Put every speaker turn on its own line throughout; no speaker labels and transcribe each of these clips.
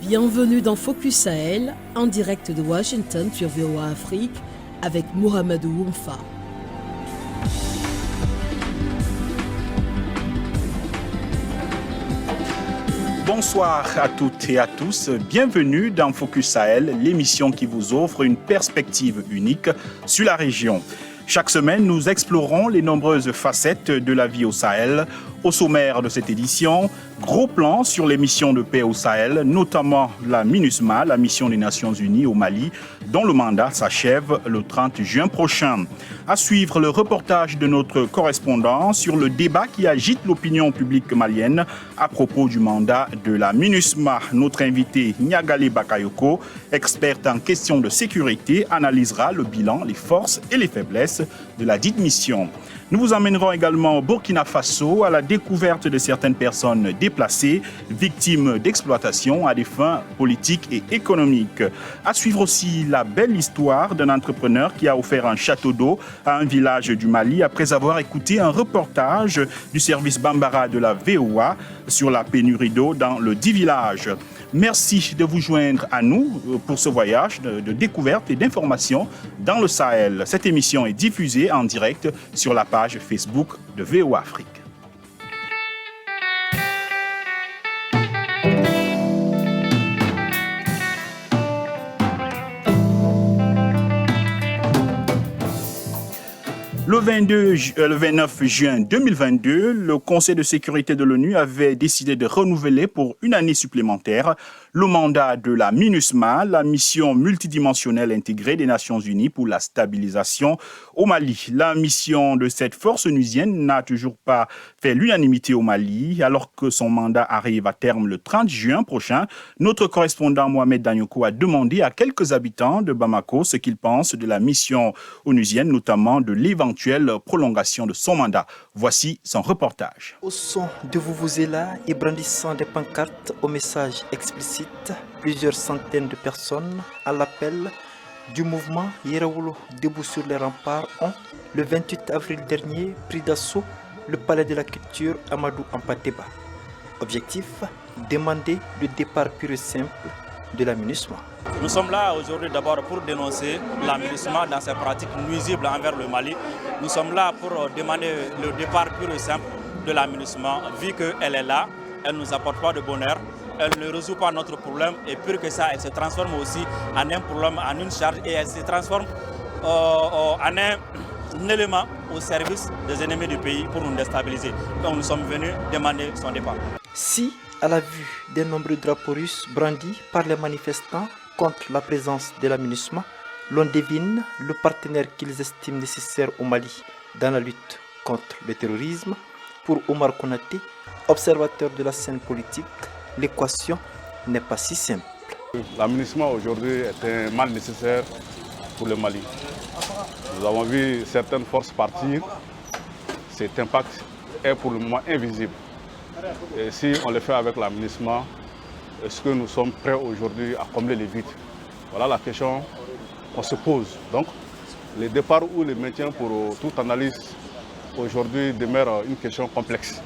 Bienvenue dans Focus Sahel, en direct de Washington sur VOA Afrique, avec Mohamedou Oumfa.
Bonsoir à toutes et à tous, bienvenue dans Focus Sahel, l'émission qui vous offre une perspective unique sur la région. Chaque semaine, nous explorons les nombreuses facettes de la vie au Sahel. Au sommaire de cette édition, gros plan sur les missions de paix au Sahel, notamment la MINUSMA, la mission des Nations Unies au Mali, dont le mandat s'achève le 30 juin prochain. À suivre le reportage de notre correspondant sur le débat qui agite l'opinion publique malienne à propos du mandat de la MINUSMA. Notre invité Niagale Bakayoko, experte en questions de sécurité, analysera le bilan, les forces et les faiblesses de la dite mission. Nous vous emmènerons également au Burkina Faso à la découverte de certaines personnes déplacées, victimes d'exploitation à des fins politiques et économiques. À suivre aussi la belle histoire d'un entrepreneur qui a offert un château d'eau à un village du Mali après avoir écouté un reportage du service Bambara de la VOA sur la pénurie d'eau dans le dit village. Merci de vous joindre à nous pour ce voyage de découverte et d'information dans le Sahel. Cette émission est diffusée en direct sur la page Facebook de VOA Afrique. Le 29 juin 2022, le Conseil de sécurité de l'ONU avait décidé de renouveler pour une année supplémentaire le mandat de la MINUSMA, la mission multidimensionnelle intégrée des Nations Unies pour la stabilisation au Mali. La mission de cette force onusienne n'a toujours pas fait l'unanimité au Mali, alors que son mandat arrive à terme le 30 juin prochain. Notre correspondant Mohamed Danyoko a demandé à quelques habitants de Bamako ce qu'ils pensent de la mission onusienne, notamment de l'éventuelle prolongation de son mandat. Voici son reportage.
Au son de vuvuzela et brandissant des pancartes au message explicite, plusieurs centaines de personnes à l'appel du mouvement Yerawolo debout sur les remparts ont, le 28 avril dernier, pris d'assaut le palais de la culture Amadou Ampateba. Objectif, demander le départ pur et simple de la MINUSMA.
Nous sommes là aujourd'hui d'abord pour dénoncer la MINUSMA dans ses pratiques nuisibles envers le Mali. Nous sommes là pour demander le départ pur et simple de la MINUSMA. Vu qu'elle est là, elle ne nous apporte pas de bonheur, elle ne résout pas notre problème et pire que ça, elle se transforme aussi en un problème, en une charge et elle se transforme en un élément au service des ennemis du pays pour nous déstabiliser. Donc nous sommes venus demander son départ.
Si, à la vue des nombreux drapeaux russes brandis par les manifestants contre la présence de la MINUSMA, l'on devine le partenaire qu'ils estiment nécessaire au Mali dans la lutte contre le terrorisme. Pour Omar Konaté, observateur de la scène politique, l'équation n'est pas si simple.
La MINUSMA aujourd'hui est un mal nécessaire pour le Mali. Nous avons vu certaines forces partir. Cet impact est pour le moment invisible. Et si on le fait avec la MINUSMA, est-ce que nous sommes prêts aujourd'hui à combler les vides? Voilà la question qu'on se pose. Donc, le départ ou le maintien pour toute analyse aujourd'hui demeure une question complexe.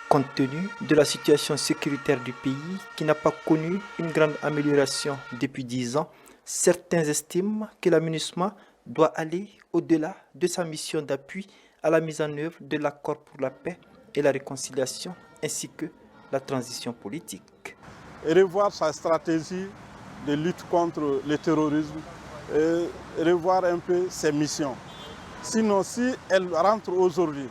Compte tenu de la situation sécuritaire du pays qui n'a pas connu une grande amélioration depuis 10 ans, certains estiment que la MINUSMA doit aller au-delà de sa mission d'appui à la mise en œuvre de l'accord pour la paix et la réconciliation ainsi que la transition politique.
Et revoir sa stratégie de lutte contre le terrorisme et revoir un peu ses missions. Sinon, si elle rentre aujourd'hui,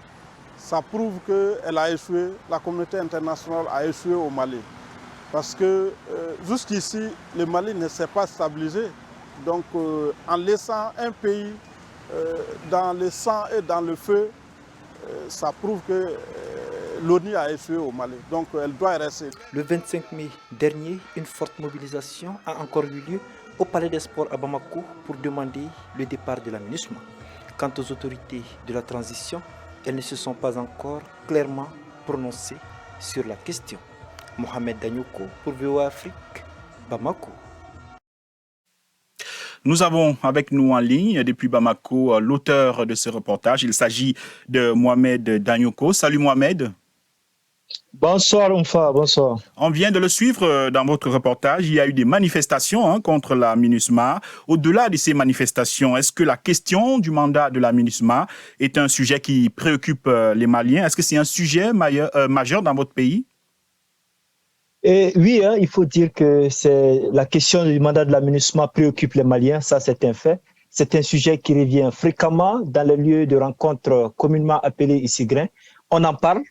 ça prouve qu'elle a échoué, la communauté internationale a échoué au Mali. Parce que jusqu'ici, le Mali ne s'est pas stabilisé. Donc en laissant un pays dans le sang et dans le feu, ça prouve que l'ONU a échoué au Mali. Donc elle doit rester.
Le 25 mai dernier, une forte mobilisation a encore eu lieu au Palais des Sports à Bamako pour demander le départ de la MINUSMA. Quant aux autorités de la transition, elles ne se sont pas encore clairement prononcées sur la question. Mohamed Danyoko pour VOA Afrique, Bamako.
Nous avons avec nous en ligne depuis Bamako l'auteur de ce reportage. Il s'agit de Mohamed Danyoko. Salut Mohamed.
Bonsoir, Umfa, bonsoir.
On vient de le suivre dans votre reportage. Il y a eu des manifestations contre la MINUSMA. Au-delà de ces manifestations, est-ce que la question du mandat de la MINUSMA est un sujet qui préoccupe les Maliens? Est-ce que c'est un sujet majeur dans votre pays?
Et oui, hein, il faut dire que la question du mandat de la MINUSMA préoccupe les Maliens, ça c'est un fait. C'est un sujet qui revient fréquemment dans les lieux de rencontres communément appelés ici grains. On en parle,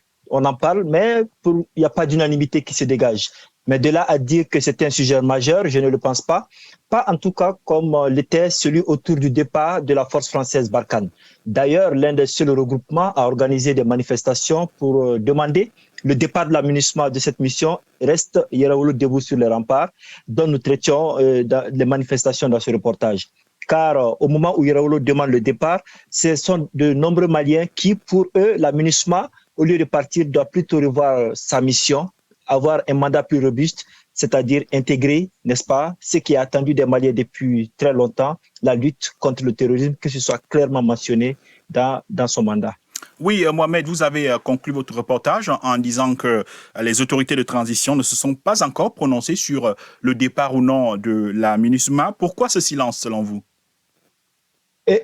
mais il n'y a pas d'unanimité qui se dégage. Mais de là à dire que c'est un sujet majeur, je ne le pense pas. Pas en tout cas comme l'était celui autour du départ de la force française Barkhane. D'ailleurs, l'un des seuls regroupements a organisé des manifestations pour demander le départ de la MINUSMA de cette mission reste Yeraoulou debout sur les remparts, dont nous traitions les manifestations dans ce reportage. Car au moment où Yeraoulou demande le départ, ce sont de nombreux Maliens qui, pour eux, la MINUSMA, au lieu de partir, doit plutôt revoir sa mission, avoir un mandat plus robuste, c'est-à-dire intégrer, n'est-ce pas, ce qui est attendu des Maliens depuis très longtemps, la lutte contre le terrorisme, que ce soit clairement mentionné dans son mandat.
Oui, Mohamed, vous avez conclu votre reportage en disant que les autorités de transition ne se sont pas encore prononcées sur le départ ou non de la MINUSMA. Pourquoi ce silence selon vous?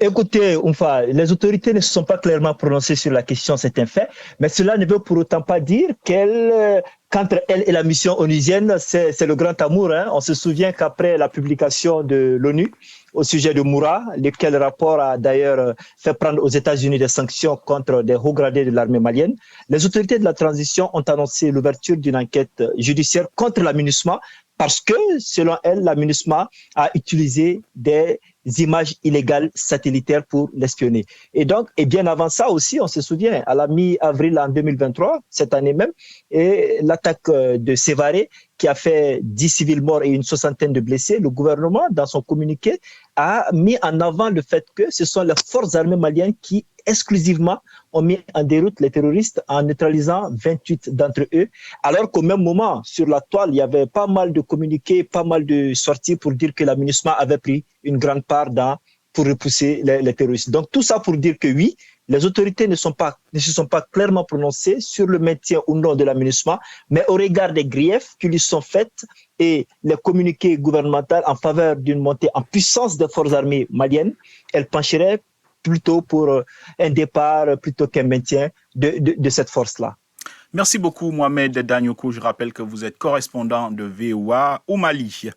Écoutez, Umfa, les autorités ne se sont pas clairement prononcées sur la question, c'est un fait, mais cela ne veut pour autant pas dire qu'entre elle et la mission onusienne, c'est le grand amour. Hein. On se souvient qu'après la publication de l'ONU au sujet de Moura, lequel rapport a d'ailleurs fait prendre aux États-Unis des sanctions contre des hauts gradés de l'armée malienne, les autorités de la transition ont annoncé l'ouverture d'une enquête judiciaire contre la MINUSMA parce que, selon elle, la MINUSMA a utilisé des images illégales satellitaires pour l'espionner. Et donc, et bien avant ça aussi, on se souvient, à la mi-avril en 2023, cette année même, et l'attaque de Sévaré, qui a fait 10 civils morts et une soixantaine de blessés, le gouvernement, dans son communiqué, a mis en avant le fait que ce sont les forces armées maliennes qui exclusivement ont mis en déroute les terroristes en neutralisant 28 d'entre eux, alors qu'au même moment, sur la toile, il y avait pas mal de communiqués, pas mal de sorties pour dire que la MINUSMA avait pris une grande part pour repousser les terroristes. Donc tout ça pour dire que oui, les autorités ne se sont pas clairement prononcées sur le maintien ou non de la MINUSMA, mais au regard des griefs qui lui sont faits et les communiqués gouvernementaux en faveur d'une montée en puissance des forces armées maliennes, elle pencherait plutôt pour un départ plutôt qu'un maintien de cette force-là.
Merci beaucoup, Mohamed Danyoko. Je rappelle que vous êtes correspondant de VOA au Mali.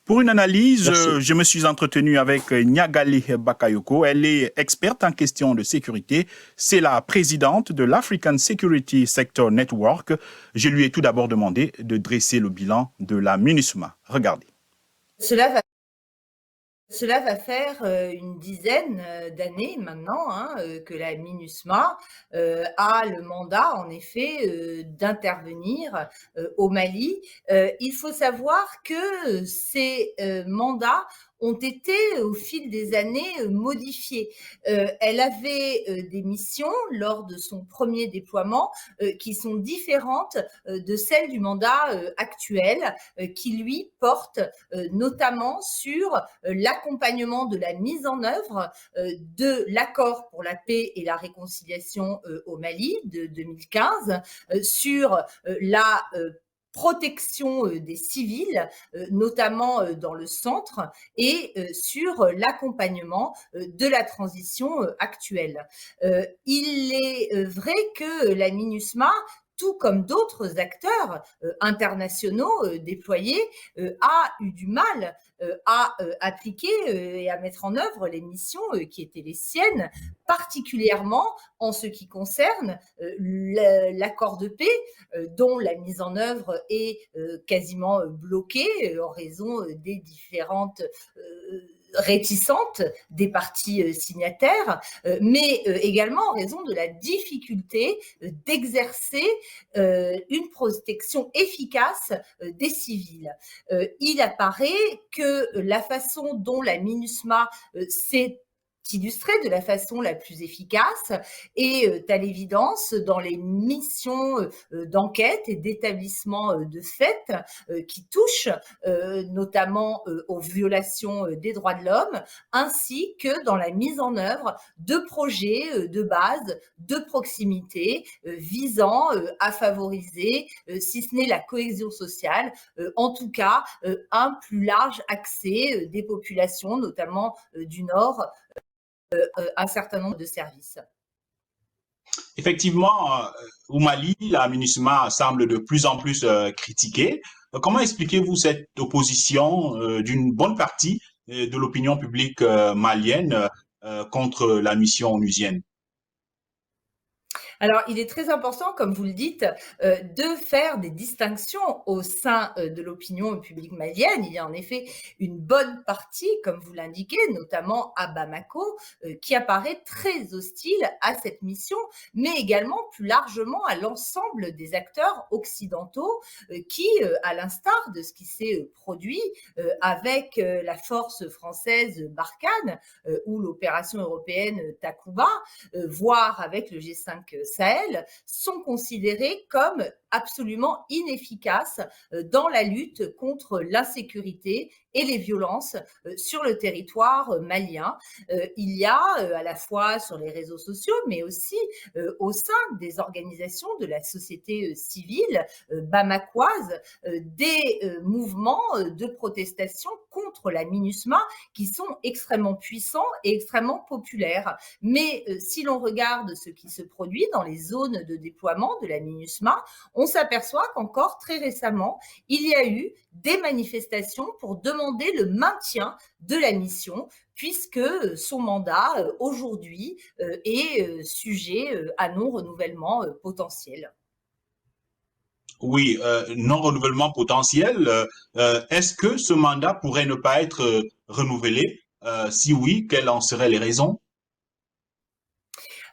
Pour une analyse, je me suis entretenu avec Nyagali Bakayoko. Elle est experte en questions de sécurité. C'est la présidente de l'African Security Sector Network. Je lui ai tout d'abord demandé de dresser le bilan de la MINUSMA. Regardez.
Cela va faire une dizaine d'années maintenant que la MINUSMA a le mandat, en effet, d'intervenir au Mali. Il faut savoir que ces mandats ont été au fil des années modifiés. Elle avait des missions lors de son premier déploiement qui sont différentes de celles du mandat actuel qui lui porte notamment sur l'accompagnement de la mise en œuvre de l'accord pour la paix et la réconciliation au Mali de 2015, sur la protection des civils, notamment dans le centre, et sur l'accompagnement de la transition actuelle. Il est vrai que la MINUSMA, tout comme d'autres acteurs internationaux déployés, a eu du mal à appliquer et à mettre en œuvre les missions qui étaient les siennes, particulièrement en ce qui concerne l'accord de paix, dont la mise en œuvre est quasiment bloquée en raison des différentes réticentes des parties signataires, mais également en raison de la difficulté d'exercer une protection efficace des civils. Il apparaît que la façon dont la MINUSMA s'est illustré de la façon la plus efficace et à l'évidence dans les missions d'enquête et d'établissement de faits qui touchent notamment aux violations des droits de l'homme, ainsi que dans la mise en œuvre de projets de base, de proximité, visant à favoriser, si ce n'est la cohésion sociale, en tout cas un plus large accès des populations, notamment du Nord, un certain nombre de services.
Effectivement, au Mali, la MINUSMA semble de plus en plus critiquée. Comment expliquez-vous cette opposition d'une bonne partie de l'opinion publique malienne contre la mission onusienne?
Alors, il est très important, comme vous le dites, de faire des distinctions au sein de l'opinion publique malienne. Il y a en effet une bonne partie, comme vous l'indiquez, notamment à Bamako, qui apparaît très hostile à cette mission, mais également plus largement à l'ensemble des acteurs occidentaux qui, à l'instar de ce qui s'est produit avec la force française Barkhane ou l'opération européenne Takuba, voire avec le G5 Sahel, sont considérés comme absolument inefficaces dans la lutte contre l'insécurité et les violences sur le territoire malien. Il y a à la fois sur les réseaux sociaux, mais aussi au sein des organisations de la société civile bamakoise, des mouvements de protestation contre la MINUSMA qui sont extrêmement puissants et extrêmement populaires. Mais si l'on regarde ce qui se produit dans les zones de déploiement de la MINUSMA, on s'aperçoit qu'encore très récemment, il y a eu des manifestations pour demander le maintien de la mission, puisque son mandat aujourd'hui est sujet à non-renouvellement potentiel.
Oui, non-renouvellement potentiel. Est-ce que ce mandat pourrait ne pas être renouvelé? Si oui, quelles en seraient les raisons?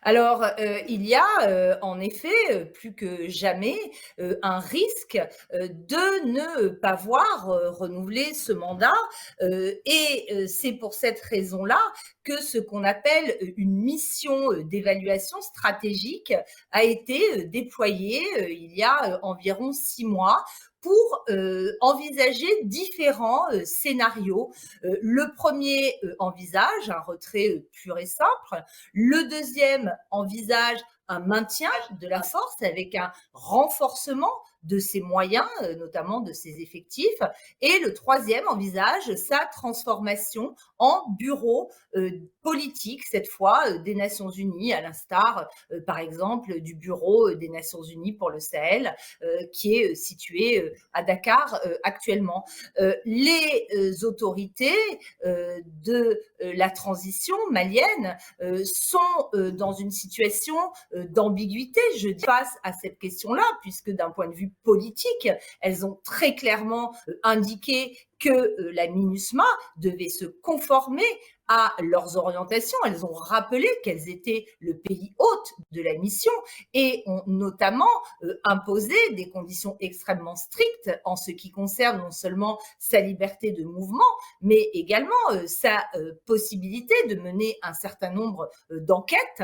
Alors, il y a en effet, plus que jamais, un risque de ne pas voir renouveler ce mandat. Et c'est pour cette raison-là que ce qu'on appelle une mission d'évaluation stratégique a été déployée il y a environ 6 mois pour envisager différents scénarios. Le premier envisage un retrait pur et simple. Le deuxième envisage un maintien de la force avec un renforcement de ses moyens, notamment de ses effectifs. Et le troisième envisage sa transformation en bureau politique, cette fois des Nations Unies, à l'instar, par exemple, du bureau des Nations Unies pour le Sahel, qui est situé à Dakar actuellement. Les autorités de la transition malienne sont dans une situation d'ambiguïté, je dis, face à cette question-là, puisque d'un point de vue politique, elles ont très clairement indiqué que la MINUSMA devait se conformer à leurs orientations. Elles ont rappelé qu'elles étaient le pays hôte de la mission et ont notamment imposé des conditions extrêmement strictes en ce qui concerne non seulement sa liberté de mouvement, mais également sa possibilité de mener un certain nombre d'enquêtes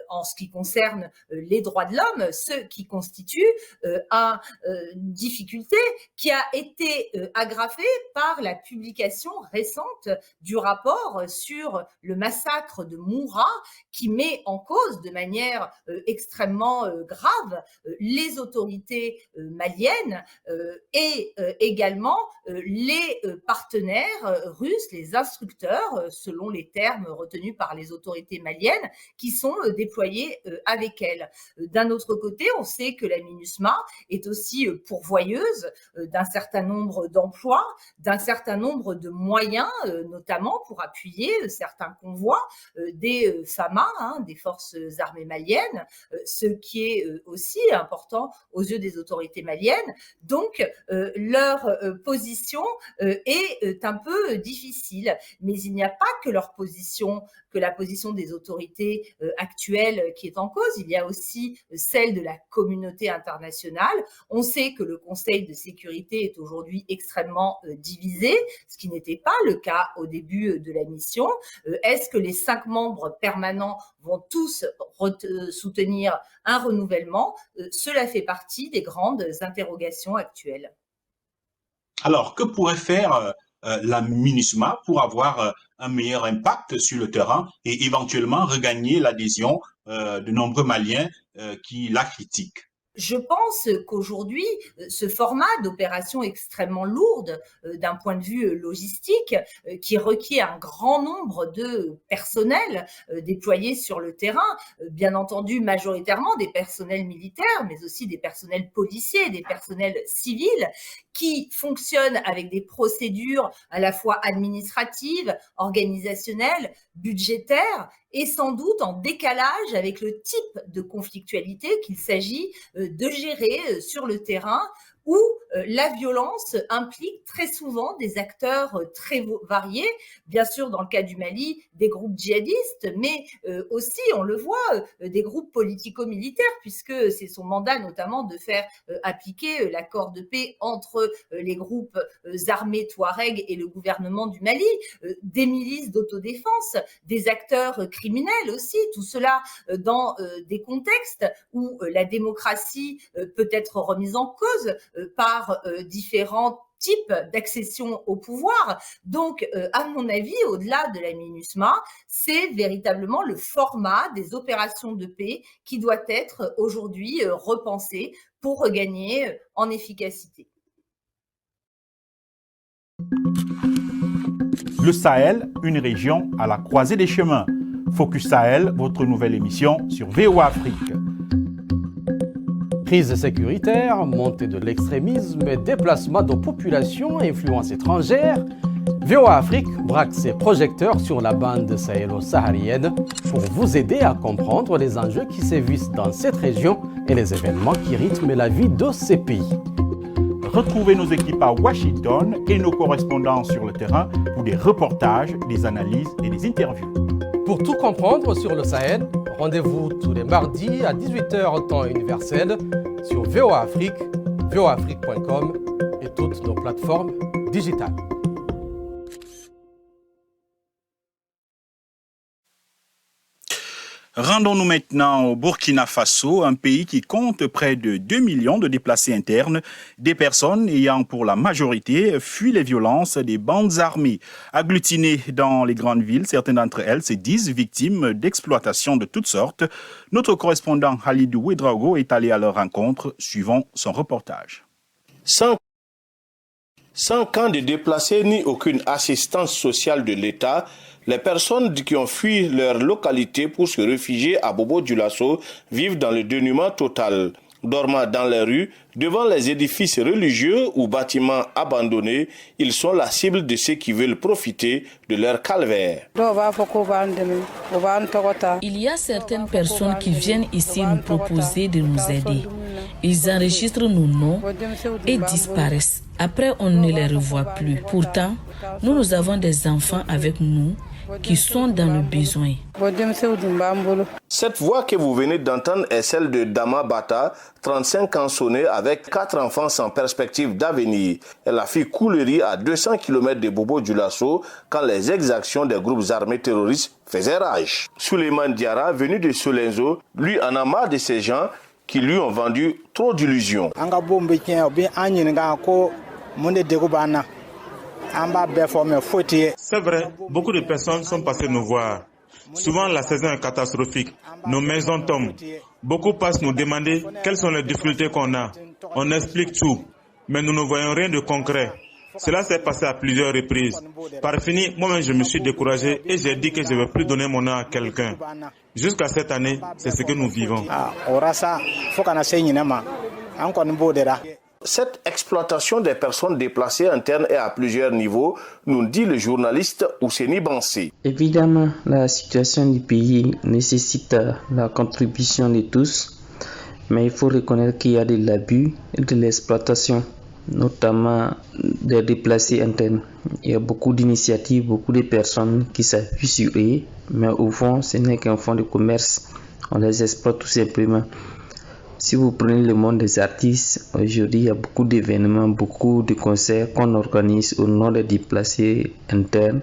en ce qui concerne les droits de l'homme, ce qui constitue une difficulté qui a été aggravée par la publication récente du rapport sur le massacre de Moura, qui met en cause de manière extrêmement grave les autorités maliennes et également les partenaires russes, les instructeurs, selon les termes retenus par les autorités maliennes, qui sont déployés avec elles. D'un autre côté, on sait que la MINUSMA est aussi pourvoyeuse d'un certain nombre d'emplois, d'un certain nombre de moyens, notamment pour appuyer certains convois des FAMA, des forces armées maliennes, ce qui est aussi important aux yeux des autorités maliennes. Donc, leur position position est un peu difficile. Mais il n'y a pas que leur position, que la position des autorités actuelles qui est en cause. Il y a aussi celle de la communauté internationale. On sait que le Conseil de sécurité est aujourd'hui extrêmement divisé, ce qui n'était pas le cas au début de la mission. Est-ce que les 5 membres permanents vont tous soutenir un renouvellement? Cela fait partie des grandes interrogations actuelles.
Alors, que pourrait faire la MINUSMA pour avoir un meilleur impact sur le terrain et éventuellement regagner l'adhésion de nombreux Maliens qui la critiquent?
Je pense qu'aujourd'hui, ce format d'opération extrêmement lourde d'un point de vue logistique, qui requiert un grand nombre de personnels déployés sur le terrain, bien entendu majoritairement des personnels militaires, mais aussi des personnels policiers, des personnels civils, qui fonctionnent avec des procédures à la fois administratives, organisationnelles, budgétaires, et sans doute en décalage avec le type de conflictualité qu'il s'agit de gérer sur le terrain, où la violence implique très souvent des acteurs très variés, bien sûr dans le cas du Mali, des groupes djihadistes, mais aussi, on le voit, des groupes politico-militaires, puisque c'est son mandat notamment de faire appliquer l'accord de paix entre les groupes armés Touareg et le gouvernement du Mali, des milices d'autodéfense, des acteurs criminels aussi, tout cela dans des contextes où la démocratie peut être remise en cause par différents types d'accession au pouvoir. Donc, à mon avis, au-delà de la MINUSMA, c'est véritablement le format des opérations de paix qui doit être aujourd'hui repensé pour regagner en efficacité.
Le Sahel, une région à la croisée des chemins. Focus Sahel, votre nouvelle émission sur VOA Afrique.
Crise sécuritaire, montée de l'extrémisme et déplacement de populations et influences étrangères, VOA Afrique braque ses projecteurs sur la bande sahélo-saharienne pour vous aider à comprendre les enjeux qui sévissent dans cette région et les événements qui rythment la vie de ces pays.
Retrouvez nos équipes à Washington et nos correspondants sur le terrain pour des reportages, des analyses et des interviews.
Pour tout comprendre sur le Sahel, rendez-vous tous les mardis à 18h temps universel sur VOA Afrique, voaafrique.com et toutes nos plateformes digitales.
Rendons-nous maintenant au Burkina Faso, un pays qui compte près de 2 millions de déplacés internes, des personnes ayant pour la majorité fui les violences des bandes armées. Agglutinées dans les grandes villes, certaines d'entre elles se disent victimes d'exploitation de toutes sortes. Notre correspondant Halidou Ouedraogo est allé à leur rencontre, suivant son reportage.
Sans camp de déplacés ni aucune assistance sociale de l'État, les personnes qui ont fui leur localité pour se réfugier à Bobo-Dioulasso vivent dans le dénuement total. Dormant dans les rues, devant les édifices religieux ou bâtiments abandonnés, ils sont la cible de ceux qui veulent profiter de leur calvaire.
Il y a certaines personnes qui viennent ici nous proposer de nous aider. Ils enregistrent nos noms et disparaissent. Après, on ne les revoit plus. Pourtant, nous avons des enfants avec nous qui sont dans le besoin.
Cette voix que vous venez d'entendre est celle de Dama Bata, 35 ans sonnée avec 4 enfants sans perspective d'avenir. Elle a fait coulerie à 200 km de Bobo-Dioulasso quand les exactions des groupes armés terroristes faisaient rage. Souleymane Diarra, venu de Solenzo, lui en a marre de ces gens qui lui ont vendu trop d'illusions.
C'est vrai, beaucoup de personnes sont passées nous voir. Souvent, la saison est catastrophique. Nos maisons tombent. Beaucoup passent nous demander quelles sont les difficultés qu'on a. On explique tout, mais nous ne voyons rien de concret. Cela s'est passé à plusieurs reprises. Par fini, moi-même, je me suis découragé et j'ai dit que je ne vais plus donner mon nom à quelqu'un. Jusqu'à cette année, c'est ce que nous vivons.
Cette exploitation des personnes déplacées internes est à plusieurs niveaux, nous dit le journaliste Ouseni Bansé.
Évidemment, la situation du pays nécessite la contribution de tous, mais il faut reconnaître qu'il y a de l'abus et de l'exploitation notamment des déplacés internes. Il y a beaucoup d'initiatives, beaucoup de personnes qui s'appuient sur eux, mais au fond, ce n'est qu'un fonds de commerce. On les exploite tout simplement. Si vous prenez le monde des artistes, aujourd'hui, il y a beaucoup d'événements, beaucoup de concerts qu'on organise au nom des déplacés internes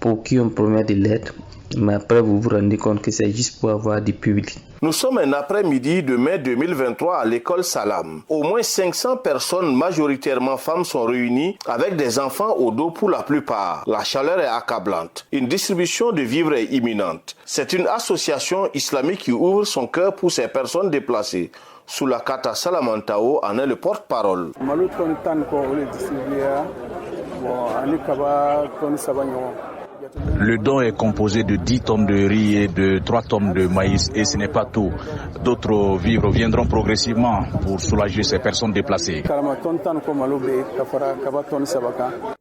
pour qui on promet de l'aide. Mais après, vous vous rendez compte que c'est juste pour avoir du public.
Nous sommes un après-midi de mai 2023 à l'école Salam. Au moins 500 personnes, majoritairement femmes, sont réunies avec des enfants au dos pour la plupart. La chaleur est accablante. Une distribution de vivres est imminente. C'est une association islamique qui ouvre son cœur pour ces personnes déplacées. Soulakata Salamantao en est le porte-parole.
Le don est composé de 10 tonnes de riz et de 3 tonnes de maïs et ce n'est pas tout. D'autres vivres viendront progressivement pour soulager ces personnes déplacées.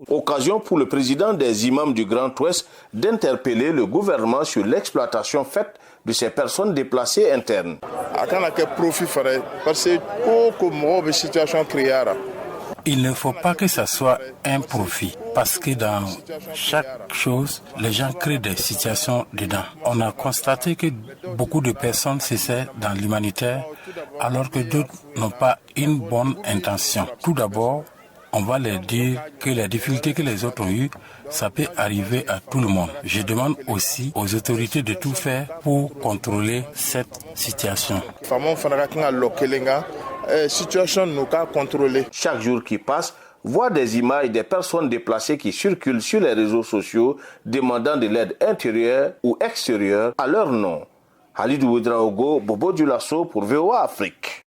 Occasion pour le président des imams du Grand Ouest d'interpeller le gouvernement sur l'exploitation faite de ces personnes déplacées internes.
Il ne faut pas que ça soit un profit, parce que dans chaque chose, les gens créent des situations dedans. On a constaté que beaucoup de personnes s'essaient dans l'humanitaire, alors que d'autres n'ont pas une bonne intention. Tout d'abord, on va leur dire que les difficultés que les autres ont eues, ça peut arriver à tout le monde. Je demande aussi aux autorités de tout faire pour contrôler cette situation.
Chaque jour qui passe, voit des images des personnes déplacées qui circulent sur les réseaux sociaux demandant de l'aide intérieure ou extérieure à leur nom. Halidou Ouedraogo, Bobo Dioulasso pour VOA Afrique.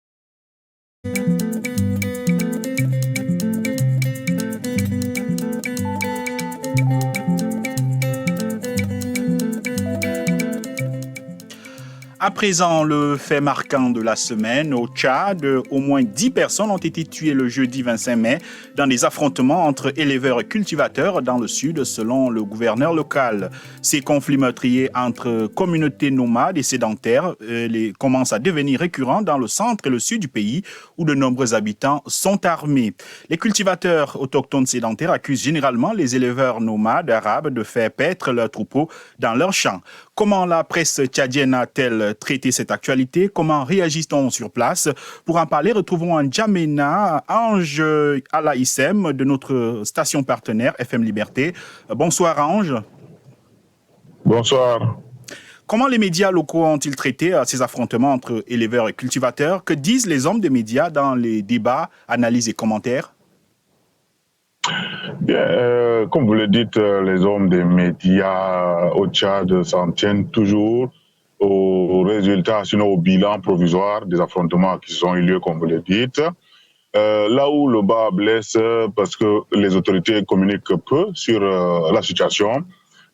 À présent, le fait marquant de la semaine, au Tchad, au moins 10 personnes ont été tuées le jeudi 25 mai dans des affrontements entre éleveurs et cultivateurs dans le sud, selon le gouverneur local. Ces conflits meurtriers entre communautés nomades et sédentaires commencent à devenir récurrents dans le centre et le sud du pays, où de nombreux habitants sont armés. Les cultivateurs autochtones sédentaires accusent généralement les éleveurs nomades arabes de faire paître leurs troupeaux dans leurs champs. Comment la presse tchadienne a-t-elle traité cette actualité? Comment réagit-on sur place? Pour en parler, retrouvons en N'Djamena Ange Alaïsem de notre station partenaire FM Liberté. Bonsoir Ange.
Bonsoir.
Comment les médias locaux ont-ils traité ces affrontements entre éleveurs et cultivateurs? Que disent les hommes des médias dans les débats, analyses et commentaires?
Bien, comme vous le dites, les hommes des médias au Tchad s'en tiennent toujours aux résultats, sinon au bilan provisoire des affrontements qui ont eu lieu, comme vous le dites. Là où le bas blesse, parce que les autorités communiquent peu sur la situation,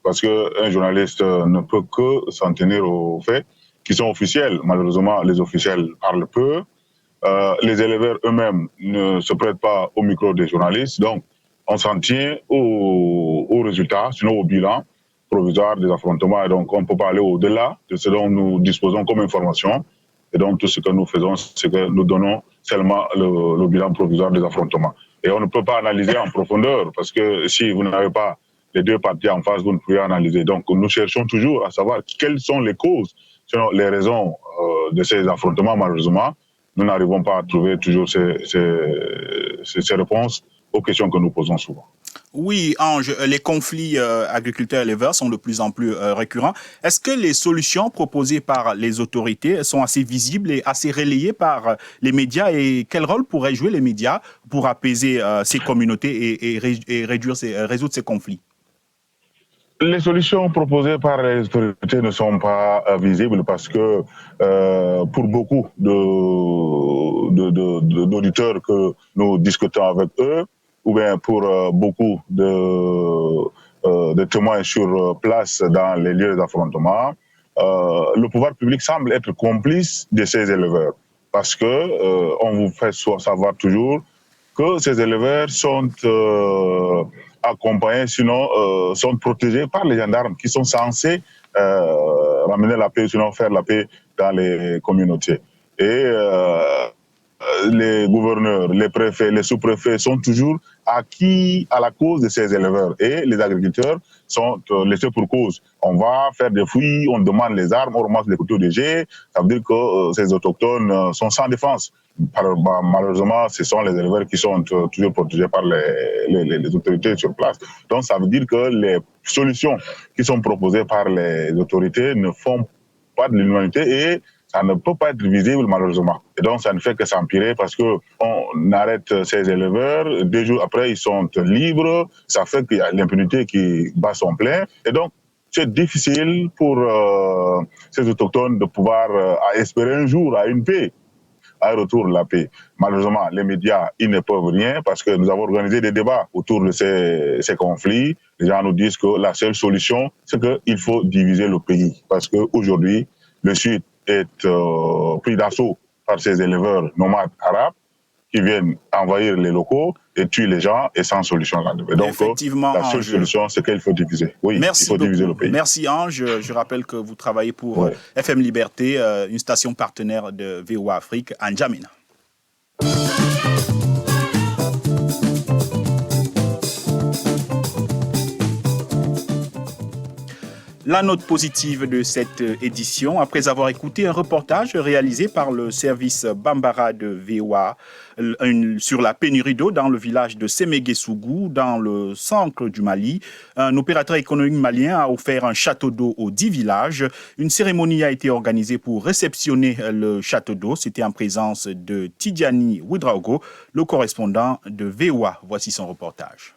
parce qu'un journaliste ne peut que s'en tenir aux faits qui sont officiels. Malheureusement, les officiels parlent peu. Les éleveurs eux-mêmes ne se prêtent pas au micro des journalistes, donc on s'en tient aux résultats, sinon au bilan provisoire des affrontements. Et donc, on ne peut pas aller au-delà de ce dont nous disposons comme information. Et donc, tout ce que nous faisons, c'est que nous donnons seulement le bilan provisoire des affrontements. Et on ne peut pas analyser en profondeur, parce que si vous n'avez pas les deux parties en face, vous ne pouvez analyser. Donc, nous cherchons toujours à savoir quelles sont les causes, sinon les raisons de ces affrontements, malheureusement. Nous n'arrivons pas à trouver toujours ces réponses aux questions que nous posons souvent.
Oui, Ange, les conflits agriculteurs-éleveurs sont de plus en plus récurrents. Est-ce que les solutions proposées par les autorités sont assez visibles et assez relayées par les médias? Et quel rôle pourraient jouer les médias pour apaiser ces communautés et résoudre ces conflits?
Les solutions proposées par les autorités ne sont pas visibles parce que pour beaucoup d'auditeurs que nous discutons avec eux, ou bien pour beaucoup de témoins sur place dans les lieux d'affrontement, le pouvoir public semble être complice de ces éleveurs. Parce que on vous fait savoir toujours que ces éleveurs sont accompagnés, sinon sont protégés par les gendarmes qui sont censés ramener la paix, sinon faire la paix dans les communautés. Et les gouverneurs, les préfets, les sous-préfets sont toujours acquis à la cause de ces éleveurs. Et les agriculteurs sont laissés pour cause. On va faire des fouilles, on demande les armes, on ramasse les couteaux de jet. Ça veut dire que ces autochtones sont sans défense. Malheureusement, ce sont les éleveurs qui sont toujours protégés par les autorités sur place. Donc, ça veut dire que les solutions qui sont proposées par les autorités ne font pas de l'humanité et ça ne peut pas être visible malheureusement. Et donc ça ne fait que s'empirer parce qu'on arrête ces éleveurs, 2 jours après ils sont libres, ça fait qu'il y a l'impunité qui bat son plein. Et donc c'est difficile pour ces autochtones de pouvoir espérer un jour à une paix, à un retour de la paix. Malheureusement, les médias, ils ne peuvent rien parce que nous avons organisé des débats autour de ces conflits. Les gens nous disent que la seule solution, c'est qu'il faut diviser le pays parce qu'aujourd'hui, le Sud est pris d'assaut par ces éleveurs nomades arabes qui viennent envahir les locaux et tuer les gens et sans solution là-dedans. Donc,
effectivement,
la seule solution, c'est qu'il faut diviser. Oui,
merci
il faut
beaucoup.
diviser le pays.
Merci Ange. Je rappelle que vous travaillez pour FM Liberté, une station partenaire de VOA Afrique, à N'Djamena. La note positive de cette édition, après avoir écouté un reportage réalisé par le service Bambara de VOA sur la pénurie d'eau dans le village de Sémégué-Sougou, dans le centre du Mali. Un opérateur économique malien a offert un château d'eau aux 10 villages. Une cérémonie a été organisée pour réceptionner le château d'eau. C'était en présence de Tidjani Ouedraogo, le correspondant de VOA. Voici son reportage.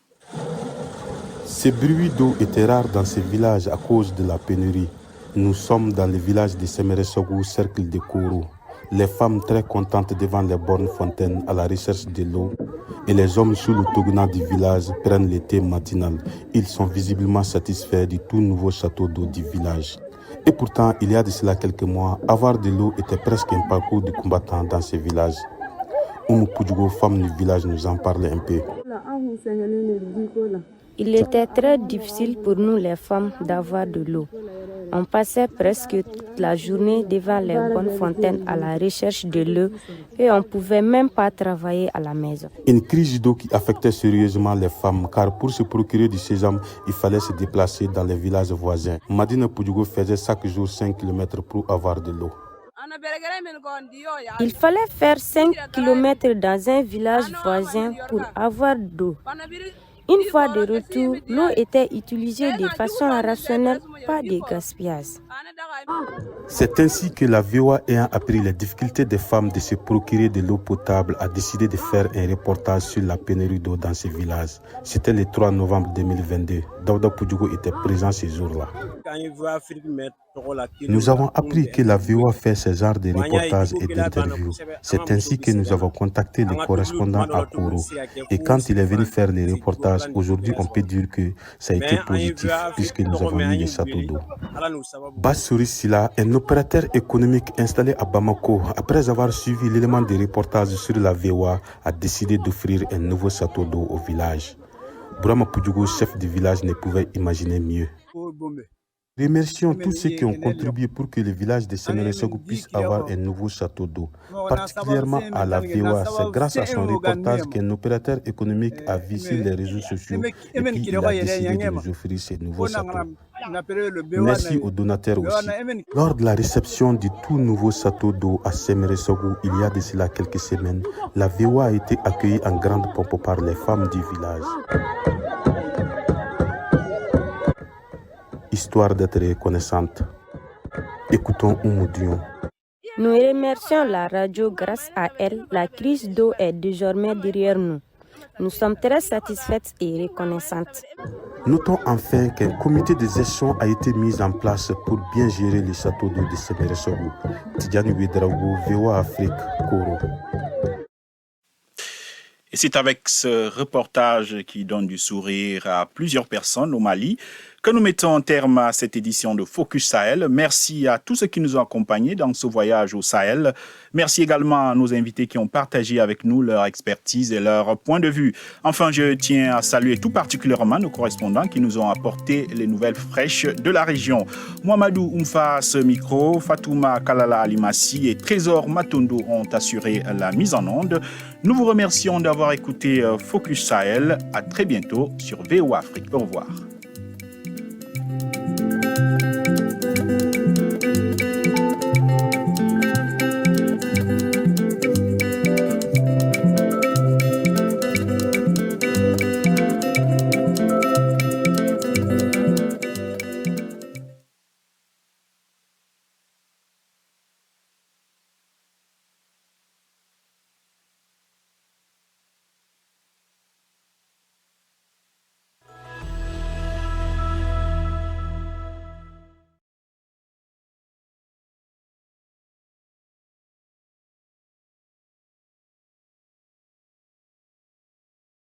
Ces bruits d'eau étaient rares dans ces villages à cause de la pénurie. Nous sommes dans le village de Sémégué-Sougou, cercle de Kourou. Les femmes très contentes devant les bornes fontaines à la recherche de l'eau et les hommes sous le tournant du village prennent le thé matinal. Ils sont visiblement satisfaits du tout nouveau château d'eau du village. Et pourtant, il y a de cela quelques mois, avoir de l'eau était presque un parcours de combattant dans ces villages. Oumou Poudjougo, femme du village, nous en parle un peu.
Il était très difficile pour nous les femmes d'avoir de l'eau. On passait presque toute la journée devant les bonnes fontaines à la recherche de l'eau et on ne pouvait même pas travailler à la maison.
Une crise d'eau qui affectait sérieusement les femmes car pour se procurer du sésame, il fallait se déplacer dans les villages voisins. Madina Poudjougo faisait chaque jour 5 km pour avoir de l'eau.
Il fallait faire 5 km dans un village voisin pour avoir d'eau. Une fois de retour, l'eau était utilisée de façon rationnelle, pas de gaspillage.
C'est ainsi que la VOA, ayant appris les difficultés des femmes de se procurer de l'eau potable, a décidé de faire un reportage sur la pénurie d'eau dans ces villages. C'était le 3 novembre 2022. Daouda Poudjougo était présent ce jour-là. Nous avons appris que la VOA fait ce genre de reportages et d'interviews. C'est ainsi que nous avons contacté le correspondant à Kourou. Et quand il est venu faire les reportages, aujourd'hui on peut dire que ça a été positif puisque nous avons mis les châteaux d'eau. Bassori Silla, un opérateur économique installé à Bamako, après avoir suivi l'élément de reportage sur la VOA, a décidé d'offrir un nouveau château d'eau au village. Brahma Poudjougo, chef du village, ne pouvait imaginer mieux. Remercions tous ceux qui ont contribué pour que le village de Sémégué-Sougou puisse avoir un nouveau château d'eau, particulièrement à la VOA. C'est grâce à son reportage qu'un opérateur économique a vu sur les réseaux sociaux et puis il a décidé de nous offrir ce nouveau château. Merci aux donateurs aussi. Lors de la réception du tout nouveau château d'eau à Sémégué-Sougou, il y a de cela quelques semaines, la VOA a été accueillie en grande pompe par les femmes du village. Histoire d'être reconnaissante. Écoutons Oumou Dion.
Nous remercions la radio. Grâce à elle, la crise d'eau est désormais derrière nous. Nous sommes très satisfaites et reconnaissantes.
Notons enfin qu'un comité de gestion a été mis en place pour bien gérer le château d'eau de Sémégué-Sougou. Tidjani Ouedraogo, VOA Afrique, Kourou.
Et c'est avec ce reportage qui donne du sourire à plusieurs personnes au Mali que nous mettons un terme à cette édition de Focus Sahel. Merci à tous ceux qui nous ont accompagnés dans ce voyage au Sahel. Merci également à nos invités qui ont partagé avec nous leur expertise et leur point de vue. Enfin, je tiens à saluer tout particulièrement nos correspondants qui nous ont apporté les nouvelles fraîches de la région. Mohamedou Oumfa à ce micro, Fatouma Kalala Alimassi et Trésor Matondo ont assuré la mise en onde. Nous vous remercions d'avoir écouté Focus Sahel. À très bientôt sur VOA Afrique. Au revoir.